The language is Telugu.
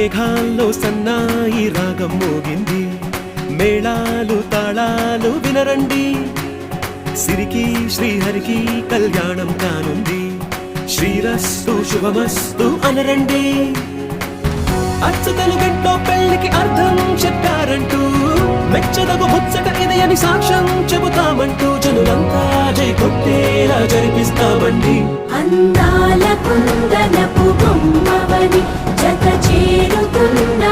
మేఘాల్లో సన్నాయి రాగం మోగింది, మేళాలు తాళాలు వినరండి. సిరికి శ్రీహరికి కళ్యాణం కానుంది, శ్రీరస్తు శుభమస్తు అనరండి. అచ్చ తెలుగింట్లో పెళ్లికి అర్థం చెప్పారంటూ, మెచ్చదగు ముచ్చట ఇది అని సాక్ష్యం చెబుతామంటూ, జనులంతా జై కొట్టేలా జరిపిస్తామండి. అందాల కుందనపు బొమ్మవని జత చేరుతున్నా